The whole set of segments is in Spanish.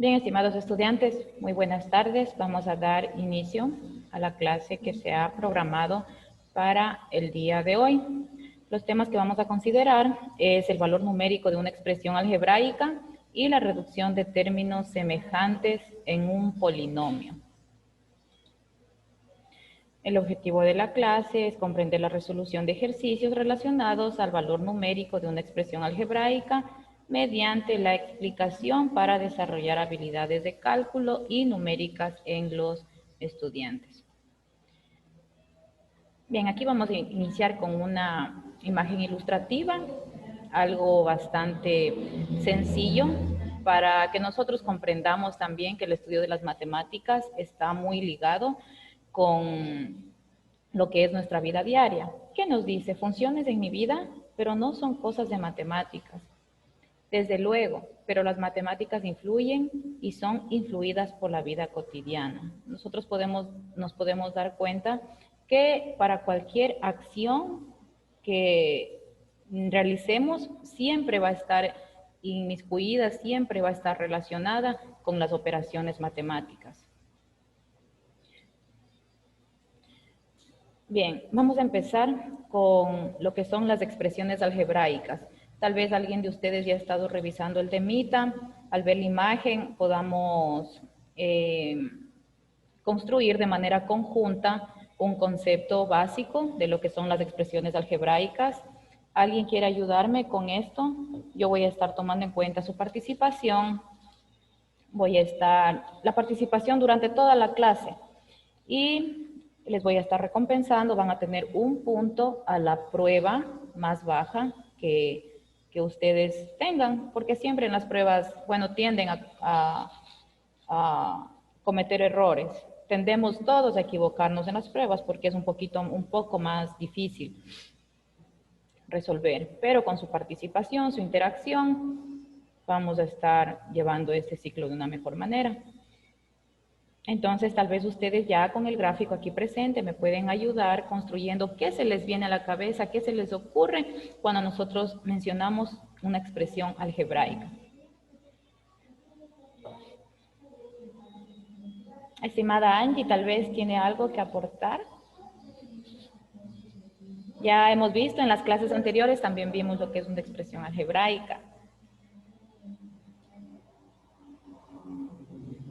Bien, estimados estudiantes, muy buenas tardes. Vamos a dar inicio a la clase que se ha programado para el día de hoy. Los temas que vamos a considerar es el valor numérico de una expresión algebraica y la reducción de términos semejantes en un polinomio. El objetivo de la clase es comprender la resolución de ejercicios relacionados al valor numérico de una expresión algebraica mediante la explicación para desarrollar habilidades de cálculo y numéricas en los estudiantes. Bien, aquí vamos a iniciar con una imagen ilustrativa, algo bastante sencillo para que nosotros comprendamos también que el estudio de las matemáticas está muy ligado con lo que es nuestra vida diaria. ¿Qué nos dice? Funciones en mi vida, pero no son cosas de matemáticas. Desde luego, pero las matemáticas influyen y son influidas por la vida cotidiana. Nosotros nos podemos dar cuenta que para cualquier acción que realicemos siempre va a estar inmiscuida, siempre va a estar relacionada con las operaciones matemáticas. Bien, vamos a empezar con lo que son las expresiones algebraicas. Tal vez alguien de ustedes ya ha estado revisando el temita. Al ver la imagen podamos construir de manera conjunta un concepto básico de lo que son las expresiones algebraicas. ¿Alguien quiere ayudarme con esto? Yo voy a estar tomando en cuenta su participación. La participación durante toda la clase. Y les voy a estar recompensando, van a tener un punto a la prueba más baja que ustedes tengan, porque siempre en las pruebas, bueno, tienden a cometer errores. Tendemos todos a equivocarnos en las pruebas porque es un poco más difícil resolver, pero con su participación, su interacción, vamos a estar llevando este ciclo de una mejor manera. Entonces, tal vez ustedes ya con el gráfico aquí presente me pueden ayudar construyendo qué se les viene a la cabeza, qué se les ocurre cuando nosotros mencionamos una expresión algebraica. Estimada Angie, tal vez tiene algo que aportar. Ya hemos visto en las clases anteriores, también vimos lo que es una expresión algebraica.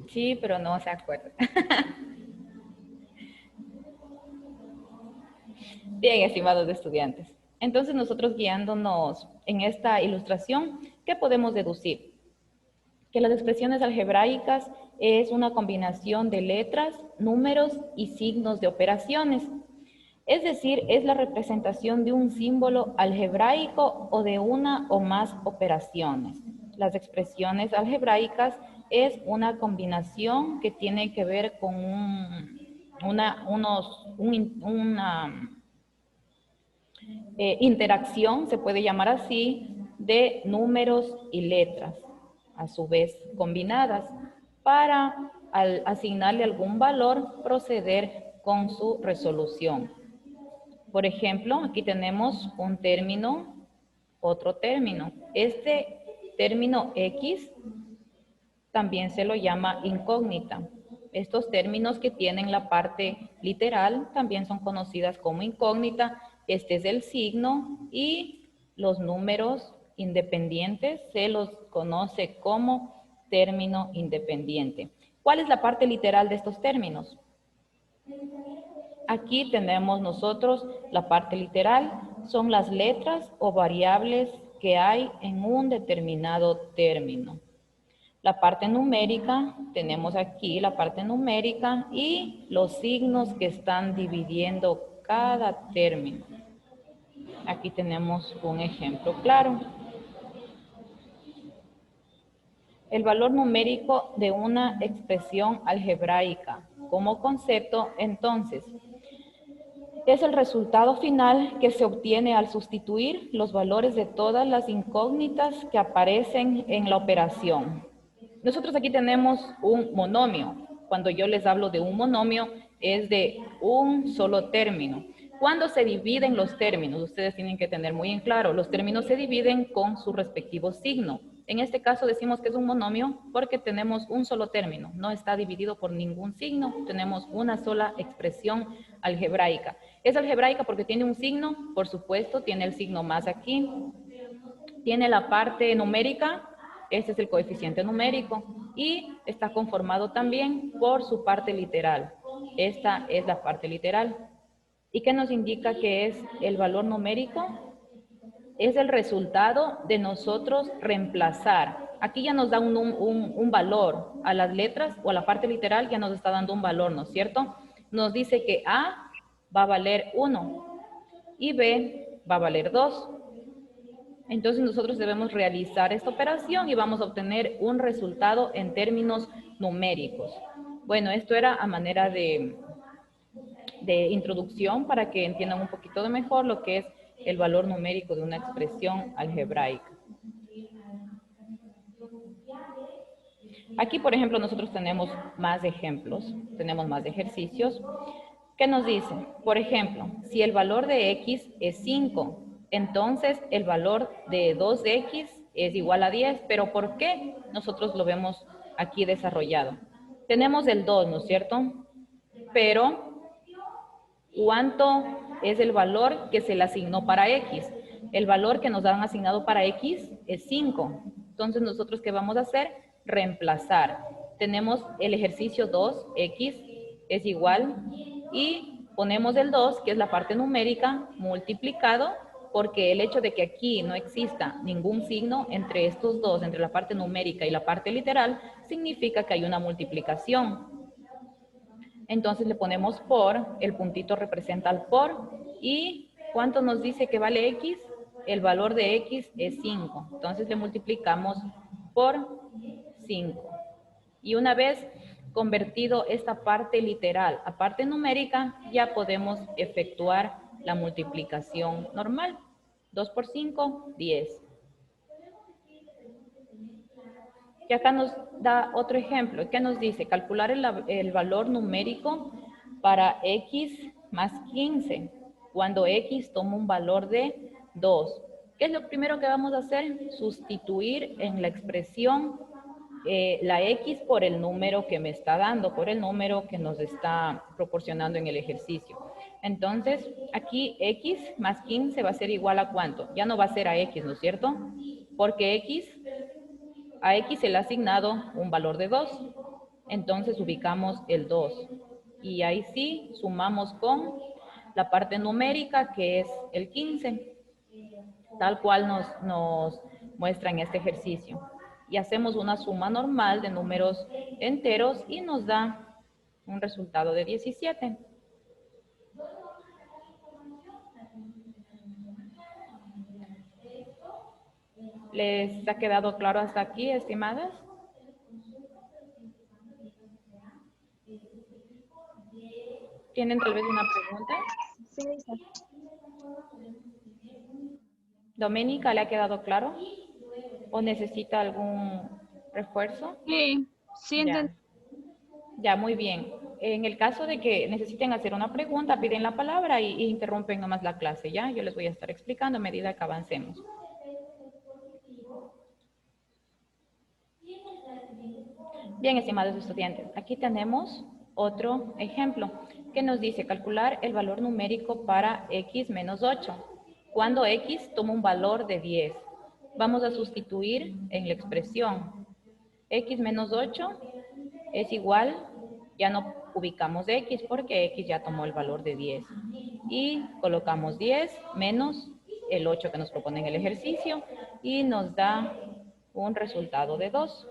Sí, pero no se acuerda. Bien, estimados estudiantes. Entonces, nosotros guiándonos en esta ilustración, ¿qué podemos deducir? Que las expresiones algebraicas es una combinación de letras, números y signos de operaciones. Es decir, es la representación de un símbolo algebraico o de una o más operaciones. Las expresiones algebraicas es una combinación que tiene que ver con una interacción, se puede llamar así, de números y letras, a su vez combinadas, para al asignarle algún valor proceder con su resolución. Por ejemplo, aquí tenemos un término, otro término. Este término X también se lo llama incógnita. Estos términos que tienen la parte literal también son conocidas como incógnita. Este es el signo y los números independientes se los conoce como término independiente. ¿Cuál es la parte literal de estos términos? Aquí tenemos nosotros la parte literal, son las letras o variables que hay en un determinado término. La parte numérica, tenemos aquí la parte numérica y los signos que están dividiendo cada término. Aquí tenemos un ejemplo claro. El valor numérico de una expresión algebraica como concepto, entonces, es el resultado final que se obtiene al sustituir los valores de todas las incógnitas que aparecen en la operación. Nosotros aquí tenemos un monomio. Cuando yo les hablo de un monomio, es de un solo término. ¿Cuándo se dividen los términos? Ustedes tienen que tener muy en claro, los términos se dividen con su respectivo signo. En este caso decimos que es un monomio porque tenemos un solo término, no está dividido por ningún signo, tenemos una sola expresión algebraica. Es algebraica porque tiene un signo, por supuesto, tiene el signo más aquí, tiene la parte numérica, este es el coeficiente numérico, y está conformado también por su parte literal. Esta es la parte literal. ¿Y qué nos indica que es el valor numérico? Es el resultado de nosotros reemplazar. Aquí ya nos da un valor a las letras o a la parte literal, ya nos está dando un valor, ¿no es cierto? Nos dice que A va a valer 1 y B va a valer 2. Entonces nosotros debemos realizar esta operación y vamos a obtener un resultado en términos numéricos. Bueno, esto era a manera de introducción para que entiendan un poquito mejor lo que es el valor numérico de una expresión algebraica. Aquí, por ejemplo, nosotros tenemos más ejemplos, tenemos más ejercicios. ¿Qué nos dice? Por ejemplo, si el valor de x es 5, entonces el valor de 2x es igual a 10. ¿Pero por qué? Nosotros lo vemos aquí desarrollado. Tenemos el 2, ¿no es cierto? Pero, ¿cuánto es el valor que se le asignó para x? El valor que nos han asignado para x es 5. Entonces, ¿nosotros qué vamos a hacer? Reemplazar. Tenemos el ejercicio 2, x es igual, y ponemos el 2, que es la parte numérica, multiplicado, porque el hecho de que aquí no exista ningún signo entre estos dos, entre la parte numérica y la parte literal, significa que hay una multiplicación. Entonces le ponemos por, el puntito representa el por, y ¿cuánto nos dice que vale x? El valor de x es 5. Entonces le multiplicamos por 5. Y una vez convertido esta parte literal a parte numérica, ya podemos efectuar la multiplicación normal. 2 por 5, 10. Y acá nos da otro ejemplo. ¿Qué nos dice? Calcular el valor numérico para x más 15, cuando x toma un valor de 2. ¿Qué es lo primero que vamos a hacer? Sustituir en la expresión la x por el número que me está dando, por el número que nos está proporcionando en el ejercicio. Entonces, aquí x más 15 va a ser igual a ¿cuánto? Ya no va a ser a x, ¿no es cierto? Porque a x se le ha asignado un valor de 2. Entonces ubicamos el 2. Y ahí sí sumamos con la parte numérica, que es el 15, tal cual nos muestra en este ejercicio. Y hacemos una suma normal de números enteros y nos da un resultado de 17. ¿Les ha quedado claro hasta aquí, estimadas? ¿Tienen tal vez una pregunta? Sí. Doménica, ¿le ha quedado claro? ¿O necesita algún refuerzo? Sí, sí Ya, entendí. ya, muy bien. En el caso de que necesiten hacer una pregunta, piden la palabra y interrumpen nomás la clase, ¿ya? Yo les voy a estar explicando a medida que avancemos. Bien, estimados estudiantes, aquí tenemos otro ejemplo que nos dice calcular el valor numérico para x menos 8, cuando x toma un valor de 10. Vamos a sustituir en la expresión x menos 8 es igual, ya no ubicamos x porque x ya tomó el valor de 10. Y colocamos 10 menos el 8 que nos propone en el ejercicio y nos da un resultado de 2.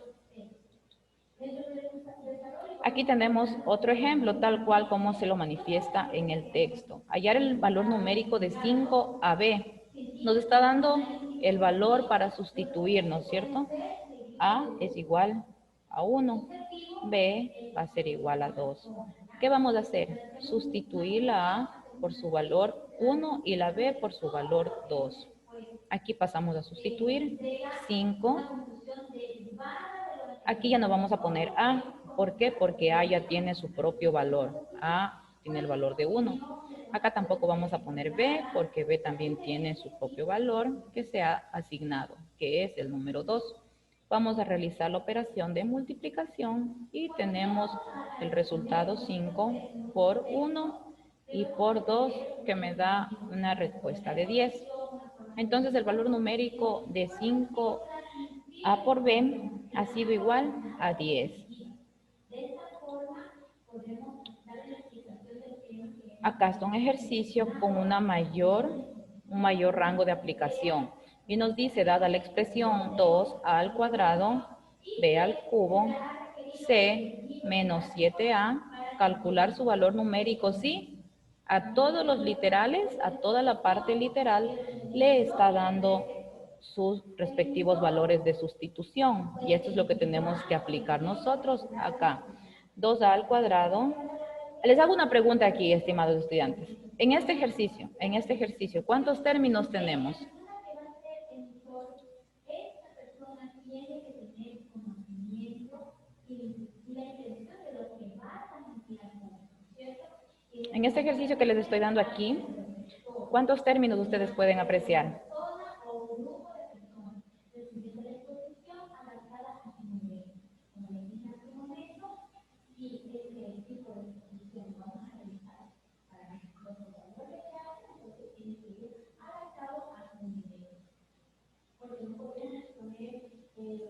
Aquí tenemos otro ejemplo, tal cual como se lo manifiesta en el texto. Hallar el valor numérico de 5 a b. Nos está dando el valor para sustituir, ¿no es cierto? A es igual a 1, B va a ser igual a 2. ¿Qué vamos a hacer? Sustituir la A por su valor 1 y la B por su valor 2. Aquí pasamos a sustituir 5. Aquí ya no vamos a poner A. ¿Por qué? Porque A ya tiene su propio valor. A tiene el valor de 1. Acá tampoco vamos a poner B porque B también tiene su propio valor que se ha asignado, que es el número 2. Vamos a realizar la operación de multiplicación y tenemos el resultado 5 por 1 y por 2 que me da una respuesta de 10. Entonces el valor numérico de 5a por b ha sido igual a 10. Acá está un ejercicio con un mayor rango de aplicación. Y nos dice, dada la expresión 2a al cuadrado, b al cubo, c menos 7a, calcular su valor numérico, sí, a todos los literales, a toda la parte literal, le está dando sus respectivos valores de sustitución. Y esto es lo que tenemos que aplicar nosotros acá. 2a al cuadrado. Les hago una pregunta aquí, estimados estudiantes. En este ejercicio, ¿cuántos términos tenemos? En este ejercicio que les estoy dando aquí, ¿cuántos términos ustedes pueden apreciar?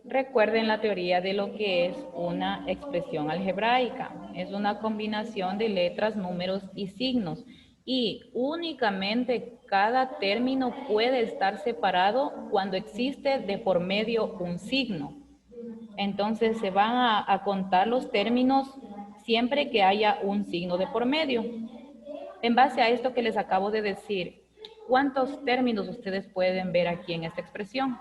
Recuerden la teoría de lo que es una expresión algebraica. Es una combinación de letras, números y signos. Y únicamente cada término puede estar separado cuando existe de por medio un signo. Entonces se van a contar los términos siempre que haya un signo de por medio. En base a esto que les acabo de decir, ¿cuántos términos ustedes pueden ver aquí en esta expresión?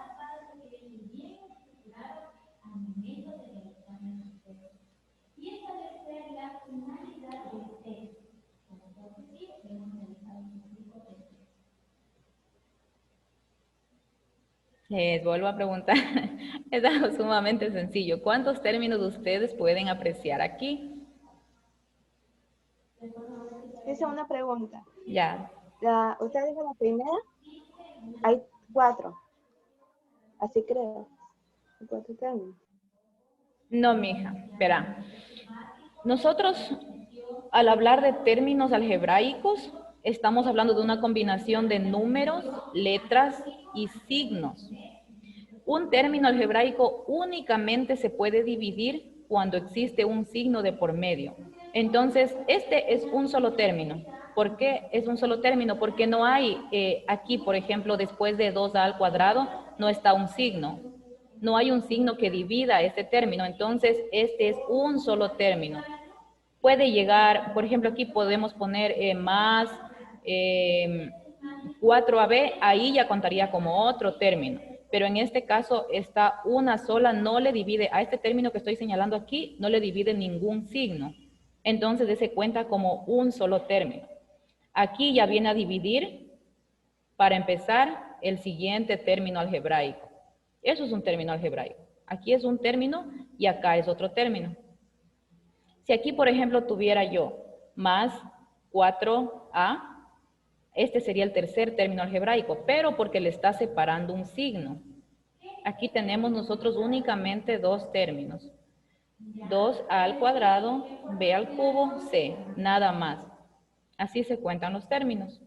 Les vuelvo a preguntar, es algo sumamente sencillo. ¿Cuántos términos ustedes pueden apreciar aquí? Hice una pregunta. Ya. Usted dijo la primera, hay 4. Así creo. 4 términos. No, mija, espera. Nosotros, al hablar de términos algebraicos, estamos hablando de una combinación de números, letras y signos. Un término algebraico únicamente se puede dividir cuando existe un signo de por medio. Entonces, este es un solo término. ¿Por qué es un solo término? Porque no hay aquí, por ejemplo, después de 2a al cuadrado, no está un signo. No hay un signo que divida este término. Entonces, este es un solo término. Puede llegar, por ejemplo, aquí podemos poner más 4ab, ahí ya contaría como otro término. Pero en este caso está una sola, no le divide, a este término que estoy señalando aquí, no le divide ningún signo. Entonces, ese cuenta como un solo término. Aquí ya viene a dividir, para empezar, el siguiente término algebraico. Eso es un término algebraico. Aquí es un término y acá es otro término. Si aquí, por ejemplo, tuviera yo más 4a, este sería el tercer término algebraico, pero porque le está separando un signo. Aquí tenemos nosotros únicamente dos términos. 2a al cuadrado, b al cubo, c, nada más. Así se cuentan los términos.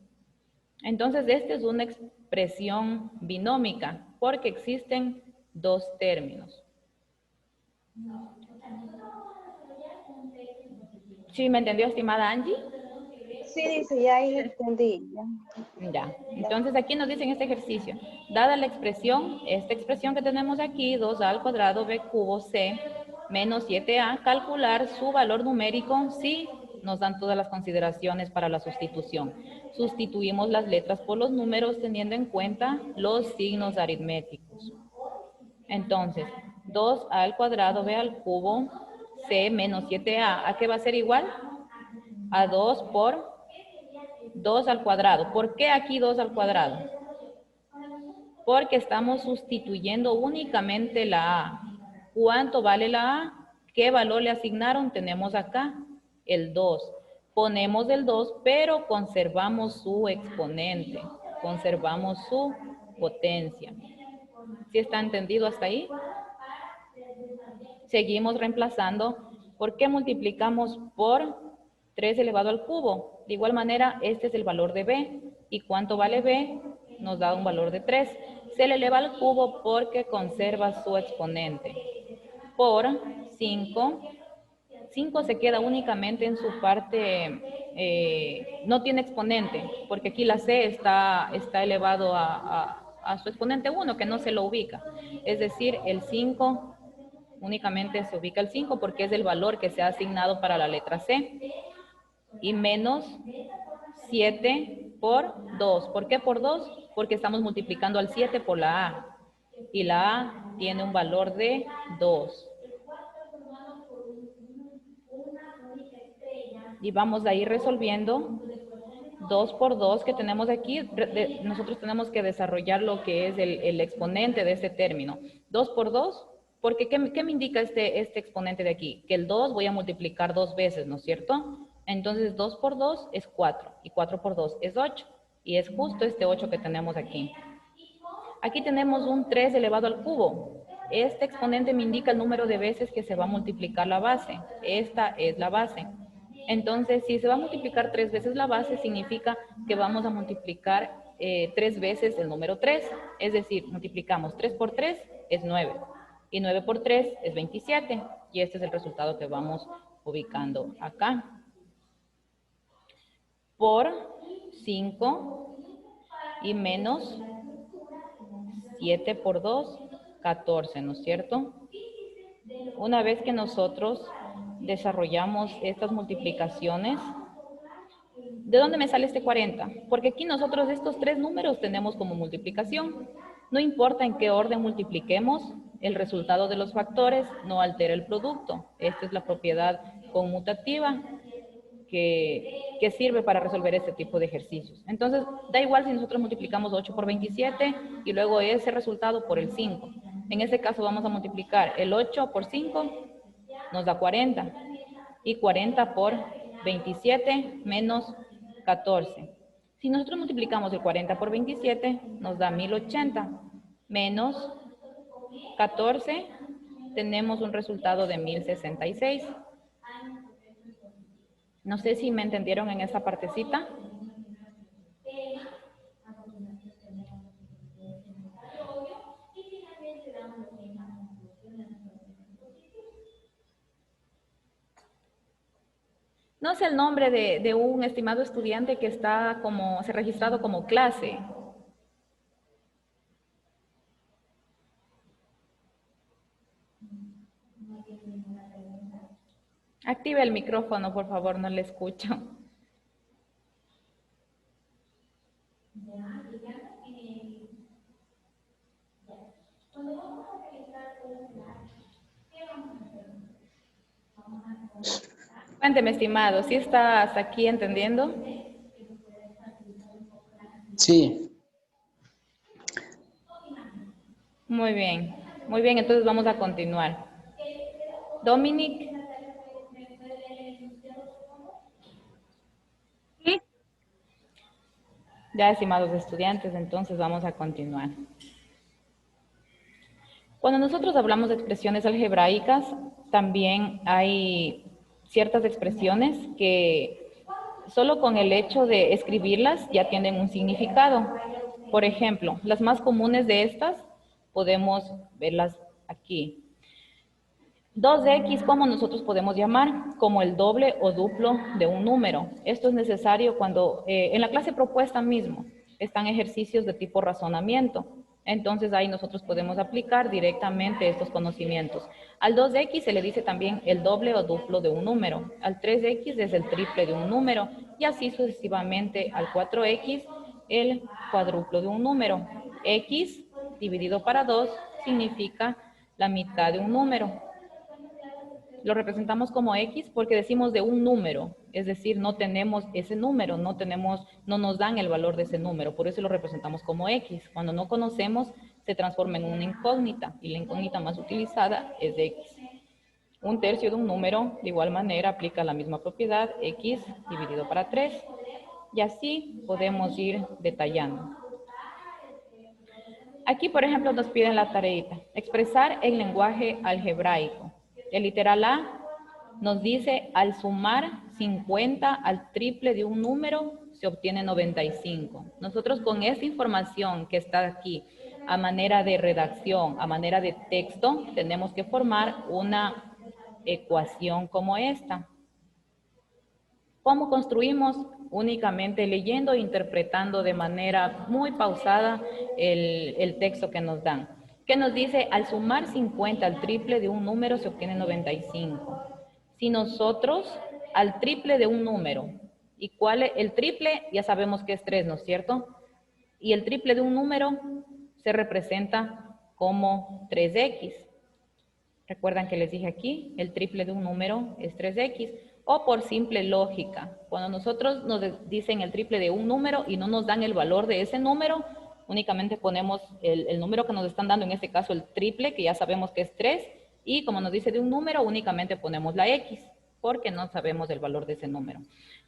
Entonces, esta es una expresión binómica, porque existen dos términos. ¿Sí me entendió, estimada Angie? Sí, dice, ya ahí entendí. Ya, entonces aquí nos dice en este ejercicio, dada la expresión, esta expresión que tenemos aquí, 2a al cuadrado, b cubo, c, menos 7a, calcular su valor numérico, sí, nos dan todas las consideraciones para la sustitución. Sustituimos las letras por los números teniendo en cuenta los signos aritméticos. Entonces, 2a al cuadrado, b al cubo, c menos 7a, ¿a qué va a ser igual? A 2 por 2 al cuadrado. ¿Por qué aquí 2 al cuadrado? Porque estamos sustituyendo únicamente la a. ¿Cuánto vale la a? ¿Qué valor le asignaron? Tenemos acá el 2. Ponemos el 2, pero conservamos su exponente. Conservamos su potencia. ¿Sí está entendido hasta ahí? Seguimos reemplazando. ¿Por qué multiplicamos por 3 elevado al cubo? De igual manera, este es el valor de b. ¿Y cuánto vale b? Nos da un valor de 3. Se le eleva al cubo porque conserva su exponente. Por 5. 5 se queda únicamente en su parte, no tiene exponente, porque aquí la c está elevado a su exponente 1, que no se lo ubica. Es decir, el 5 únicamente se ubica el 5 porque es el valor que se ha asignado para la letra C. Y menos 7 por 2. ¿Por qué por 2? Porque estamos multiplicando al 7 por la A. Y la A tiene un valor de 2. Y vamos a ir resolviendo 2 por 2 que tenemos aquí. Nosotros tenemos que desarrollar lo que es el exponente de este término. 2 por 2, porque ¿qué me indica este exponente de aquí? Que el 2 voy a multiplicar 2 veces, ¿no es cierto? Entonces 2 por 2 es 4 y 4 por 2 es 8. Y es justo este 8 que tenemos aquí. Aquí tenemos un 3 elevado al cubo. Este exponente me indica el número de veces que se va a multiplicar la base. Esta es la base. Entonces, si se va a multiplicar 3 veces la base, significa que vamos a multiplicar 3 veces el número 3. Es decir, multiplicamos 3 por 3 es 9. Y 9 por 3 es 27. Y este es el resultado que vamos ubicando acá. Por 5 y menos 7 por 2, 14, ¿no es cierto? Una vez que nosotros desarrollamos estas multiplicaciones, ¿de dónde me sale este 40? Porque aquí nosotros estos 3 números tenemos como multiplicación. No importa en qué orden multipliquemos, el resultado de los factores no altera el producto. Esta es la propiedad conmutativa que sirve para resolver este tipo de ejercicios. Entonces, da igual si nosotros multiplicamos 8 por 27 y luego ese resultado por el 5. En este caso vamos a multiplicar el 8 por 5, nos da 40. Y 40 por 27 menos 14. Si nosotros multiplicamos el 40 por 27, nos da 1080. Menos 14, tenemos un resultado de 1066. No sé si me entendieron en esa partecita. No sé el nombre de un estimado estudiante que está se ha registrado como clase. Active el micrófono, por favor, no le escucho. Cuénteme, estimado, ¿sí estás aquí entendiendo? Sí. Muy bien, entonces vamos a continuar. Dominic. Sí. Ya, estimados estudiantes, entonces vamos a continuar. Cuando nosotros hablamos de expresiones algebraicas, también hay ciertas expresiones que solo con el hecho de escribirlas ya tienen un significado. Por ejemplo, las más comunes de estas podemos verlas aquí. 2x, ¿cómo nosotros podemos llamar? Como el doble o duplo de un número. Esto es necesario cuando en la clase propuesta mismo están ejercicios de tipo razonamiento. Entonces ahí nosotros podemos aplicar directamente estos conocimientos. Al 2x se le dice también el doble o duplo de un número. Al 3x es el triple de un número. Y así sucesivamente al 4x el cuádruplo de un número. X dividido para 2 significa la mitad de un número. Lo representamos como X porque decimos de un número, es decir, no tenemos ese número, no nos dan el valor de ese número, por eso lo representamos como X. Cuando no conocemos, se transforma en una incógnita y la incógnita más utilizada es de X. Un tercio de un número, de igual manera, aplica la misma propiedad, X dividido para 3, y así podemos ir detallando. Aquí, por ejemplo, nos piden la tareita, expresar en lenguaje algebraico. El literal A nos dice, al sumar 50 al triple de un número, se obtiene 95. Nosotros con esta información que está aquí, a manera de redacción, a manera de texto, tenemos que formar una ecuación como esta. ¿Cómo construimos? Únicamente leyendo e interpretando de manera muy pausada el texto que nos dan. ¿Qué nos dice? Al sumar 50 al triple de un número se obtiene 95. Si nosotros al triple de un número, ¿y cuál es el triple? Ya sabemos que es 3, ¿no es cierto? Y el triple de un número se representa como 3x. Recuerdan que les dije aquí, el triple de un número es 3x. O por simple lógica, cuando nosotros nos dicen el triple de un número y no nos dan el valor de ese número, únicamente ponemos el número que nos están dando, en este caso el triple, que ya sabemos que es 3, y como nos dice de un número, únicamente ponemos la x, porque no sabemos el valor de ese número.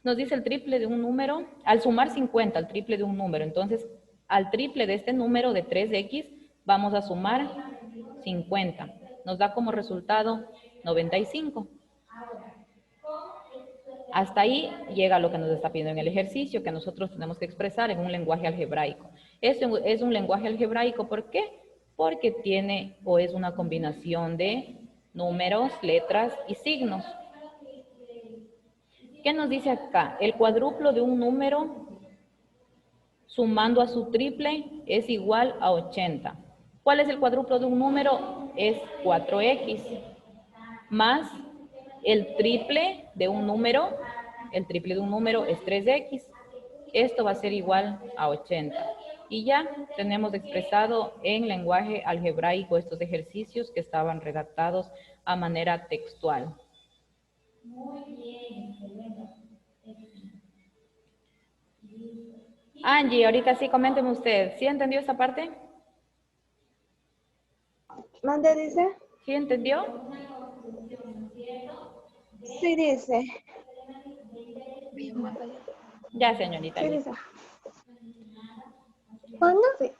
Nos dice el triple de un número, al sumar 50 al triple de un número, entonces al triple de este número de 3x vamos a sumar 50. Nos da como resultado 95. Hasta ahí llega lo que nos está pidiendo en el ejercicio, que nosotros tenemos que expresar en un lenguaje algebraico. Es un lenguaje algebraico, ¿por qué? Porque tiene o es una combinación de números, letras y signos. ¿Qué nos dice acá? El cuádruplo de un número sumando a su triple es igual a 80. ¿Cuál es el cuádruplo de un número? Es 4x más el triple de un número. El triple de un número es 3x. Esto va a ser igual a 80. Y ya tenemos expresado en lenguaje algebraico estos ejercicios que estaban redactados a manera textual. Angie, ahorita sí, coménteme usted. ¿Sí entendió esta parte? ¿Mande dice? ¿Sí entendió? Sí dice. Ya, señorita. Sí dice. ¿Cuándo? Sí.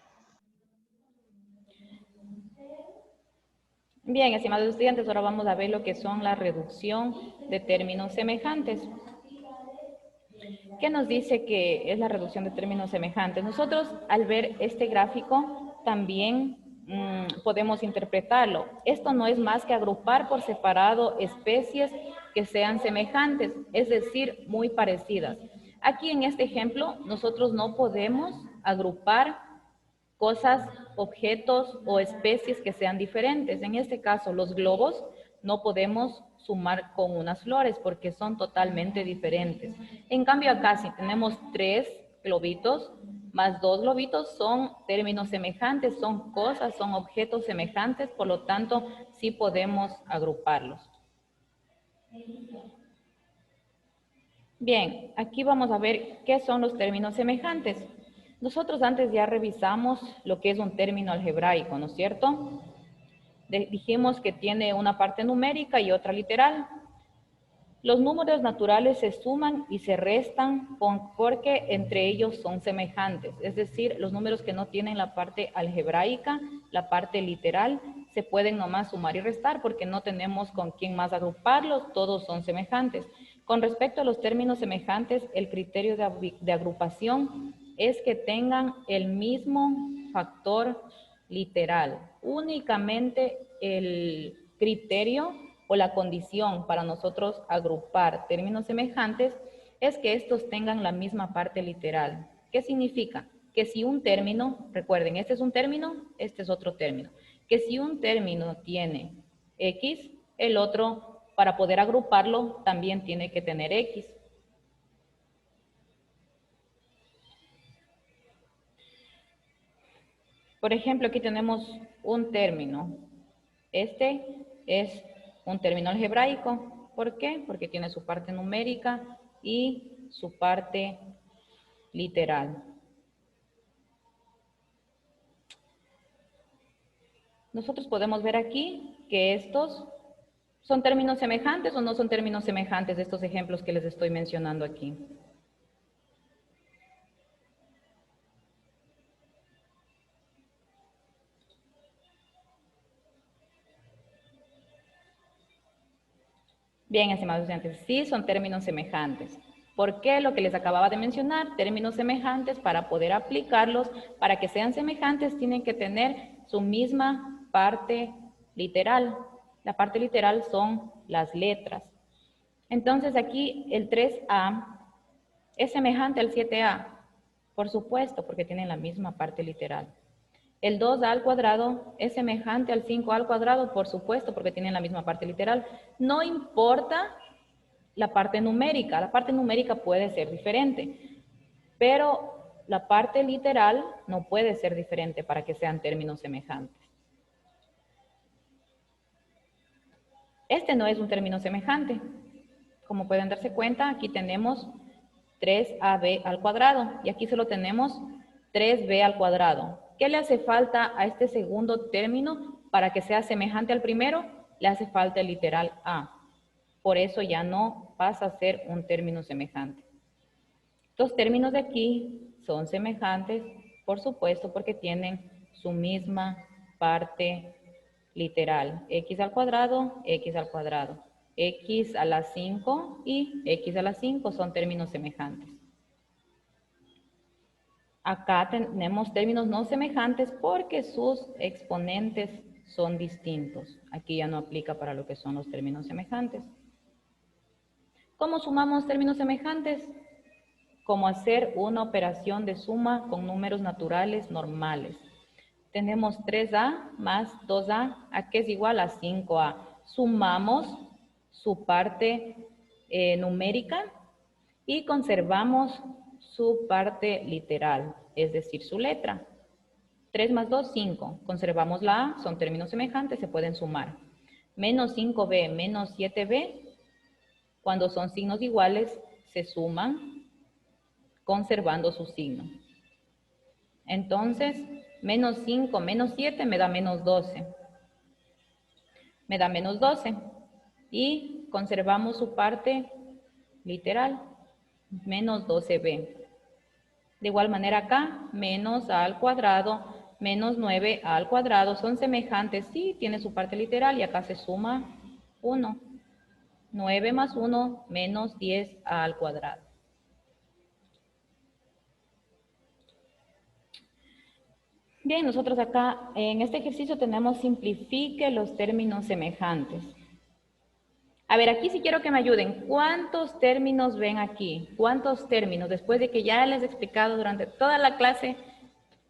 Bien, estimados estudiantes, ahora vamos a ver lo que son la reducción de términos semejantes. ¿Qué nos dice que es la reducción de términos semejantes? Nosotros, al ver este gráfico, también podemos interpretarlo. Esto no es más que agrupar por separado especies que sean semejantes, es decir, muy parecidas. Aquí en este ejemplo, nosotros no podemos agrupar cosas, objetos o especies que sean diferentes. En este caso, los globos no podemos sumar con unas flores porque son totalmente diferentes. En cambio acá, si tenemos 3 globitos más 2 globitos, son términos semejantes, son cosas, son objetos semejantes, por lo tanto, sí podemos agruparlos. Bien, aquí vamos a ver qué son los términos semejantes. Nosotros antes ya revisamos lo que es un término algebraico, ¿no es cierto? Dijimos que tiene una parte numérica y otra literal. Los números naturales se suman y se restan porque entre ellos son semejantes. Es decir, los números que no tienen la parte algebraica, la parte literal, se pueden nomás sumar y restar porque no tenemos con quién más agruparlos, todos son semejantes. Con respecto a los términos semejantes, el criterio de agrupación es que tengan el mismo factor literal. Únicamente el criterio o la condición para nosotros agrupar términos semejantes es que estos tengan la misma parte literal. ¿Qué significa? Que si un término, recuerden, este es un término, este es otro término, que si un término tiene X, el otro, para poder agruparlo, también tiene que tener X. Por ejemplo, aquí tenemos un término. Este es un término algebraico. ¿Por qué? Porque tiene su parte numérica y su parte literal. Nosotros podemos ver aquí que estos son términos semejantes o no son términos semejantes de estos ejemplos que les estoy mencionando aquí. Bien, estimados estudiantes, sí son términos semejantes. ¿Por qué? Lo que les acababa de mencionar, términos semejantes, para poder aplicarlos, para que sean semejantes, tienen que tener su misma parte literal. La parte literal son las letras. Entonces aquí el 3A es semejante al 7A, por supuesto, porque tienen la misma parte literal. El 2A al cuadrado es semejante al 5A al cuadrado, por supuesto, porque tienen la misma parte literal. No importa la parte numérica puede ser diferente, pero la parte literal no puede ser diferente para que sean términos semejantes. Este no es un término semejante. Como pueden darse cuenta, aquí tenemos 3AB al cuadrado y aquí solo tenemos 3B al cuadrado. ¿Qué le hace falta a este segundo término para que sea semejante al primero? Le hace falta el literal A. Por eso ya no pasa a ser un término semejante. Estos términos de aquí son semejantes, por supuesto, porque tienen su misma parte literal. X al cuadrado, X al cuadrado. X a la 5 y X a la 5 son términos semejantes. Acá tenemos términos no semejantes porque sus exponentes son distintos. Aquí ya no aplica para lo que son los términos semejantes. ¿Cómo sumamos términos semejantes? Como hacer una operación de suma con números naturales normales. Tenemos 3A más 2A, ¿a qué es igual a 5A? Sumamos su parte numérica y conservamos su parte literal, es decir, su letra. 3 más 2, 5. Conservamos la A, son términos semejantes, se pueden sumar. Menos 5B menos 7B, cuando son signos iguales, se suman conservando su signo. Entonces, menos 5 menos 7 me da menos 12. Me da menos 12. Y conservamos su parte literal, menos 12b. De igual manera acá, menos a al cuadrado, menos 9a al cuadrado, son semejantes, sí, tiene su parte literal y acá se suma 1. 9 más 1, menos 10a al cuadrado. Bien, nosotros acá en este ejercicio tenemos simplifique los términos semejantes. A ver, aquí sí quiero que me ayuden. ¿Cuántos términos ven aquí? ¿Cuántos términos? Después de que ya les he explicado durante toda la clase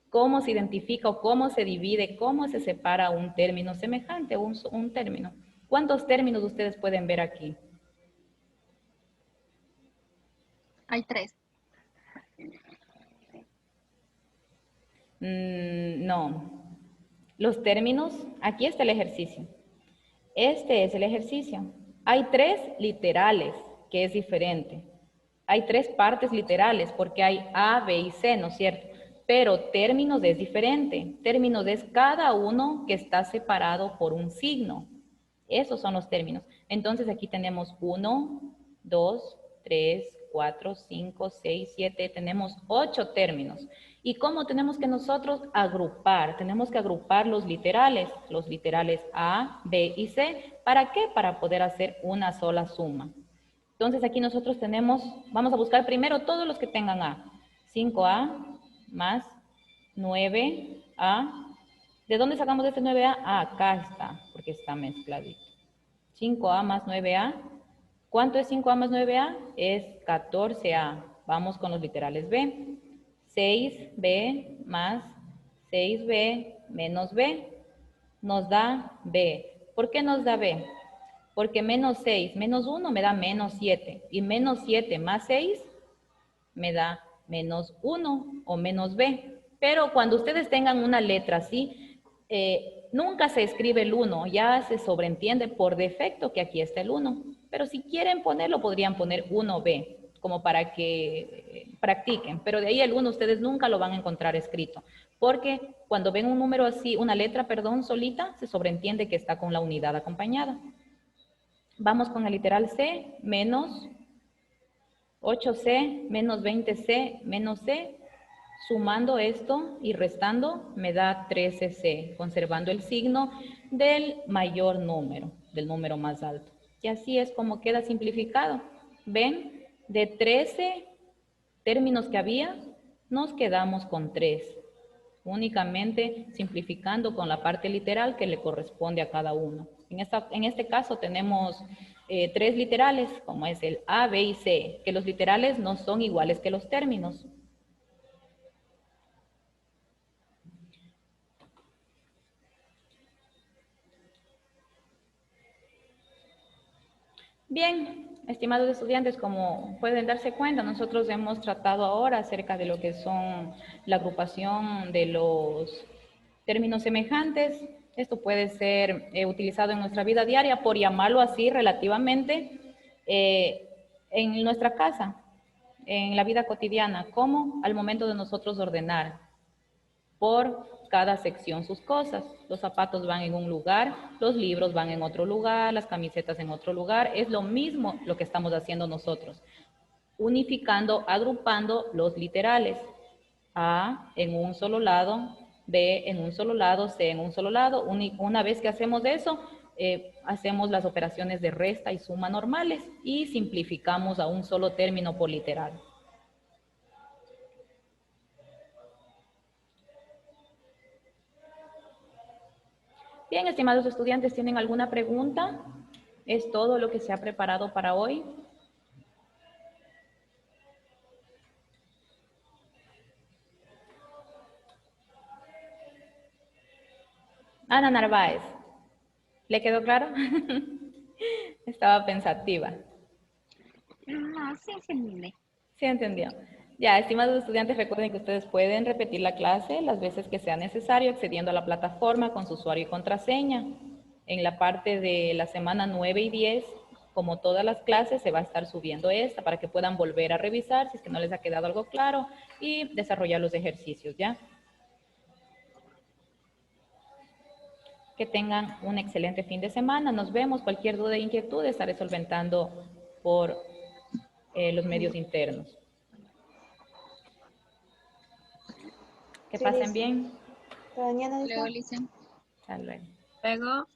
cómo se identifica o cómo se divide, cómo se separa un término semejante, un término. ¿Cuántos términos ustedes pueden ver aquí? Hay 3. No. Los términos, aquí está el ejercicio. Este es el ejercicio. Hay 3 literales, que es diferente. Hay 3 partes literales, porque hay A, B y C, ¿no es cierto? Pero términos es diferente. Términos es cada uno que está separado por un signo. Esos son los términos. Entonces aquí tenemos 1, 2, 3, 4, 5, 6, 7. Tenemos 8 términos. ¿Y cómo tenemos que nosotros agrupar? Tenemos que agrupar los literales A, B y C. ¿Para qué? Para poder hacer una sola suma. Entonces aquí nosotros tenemos, vamos a buscar primero todos los que tengan A. 5A más 9A. ¿De dónde sacamos este 9A? Ah, acá está, porque está mezcladito. 5A más 9A. ¿Cuánto es 5A más 9A? Es 14A. Vamos con los literales B. 6B más 6B menos B nos da B. ¿Por qué nos da B? Porque menos 6 menos 1 me da menos 7. Y menos 7 más 6 me da menos 1 o menos B. Pero cuando ustedes tengan una letra así, nunca se escribe el 1. Ya se sobreentiende por defecto que aquí está el 1. Pero si quieren ponerlo, podrían poner 1B, como para que practiquen. Pero de ahí el 1 ustedes nunca lo van a encontrar escrito. Porque cuando ven un número así, una letra, perdón, solita, se sobreentiende que está con la unidad acompañada. Vamos con el literal C, menos 8C, menos 20C, menos C. Sumando esto y restando me da 13C, conservando el signo del mayor número, del número más alto. Y así es como queda simplificado. ¿Ven? De 13 términos que había, nos quedamos con 3. Únicamente simplificando con la parte literal que le corresponde a cada uno. En este caso tenemos 3 literales, como es el A, B y C, que los literales no son iguales que los términos. Bien, estimados estudiantes, como pueden darse cuenta, nosotros hemos tratado ahora acerca de lo que son la agrupación de los términos semejantes. Esto puede ser utilizado en nuestra vida diaria, por llamarlo así relativamente, en nuestra casa, en la vida cotidiana, como al momento de nosotros ordenar por cada sección sus cosas. Los zapatos van en un lugar, los libros van en otro lugar, las camisetas en otro lugar. Es lo mismo lo que estamos haciendo nosotros, unificando, agrupando los literales. A en un solo lado, B en un solo lado, C en un solo lado. Una vez que hacemos eso, hacemos las operaciones de resta y suma normales y simplificamos a un solo término por literal. Bien, estimados estudiantes, ¿tienen alguna pregunta? ¿Es todo lo que se ha preparado para hoy? Ana Narváez, ¿le quedó claro? Estaba pensativa. No, sí, sí, mire. Sí, entendió. Ya, estimados estudiantes, recuerden que ustedes pueden repetir la clase las veces que sea necesario accediendo a la plataforma con su usuario y contraseña. En la parte de la semana 9 y 10, como todas las clases, se va a estar subiendo esta para que puedan volver a revisar si es que no les ha quedado algo claro y desarrollar los ejercicios, ¿ya? Que tengan un excelente fin de semana. Nos vemos. Cualquier duda e inquietud estaré solventando por los medios internos. Que Sí, pasen dice. bien. Hasta mañana, dice. Luego, Lisa. Hasta luego. Luego.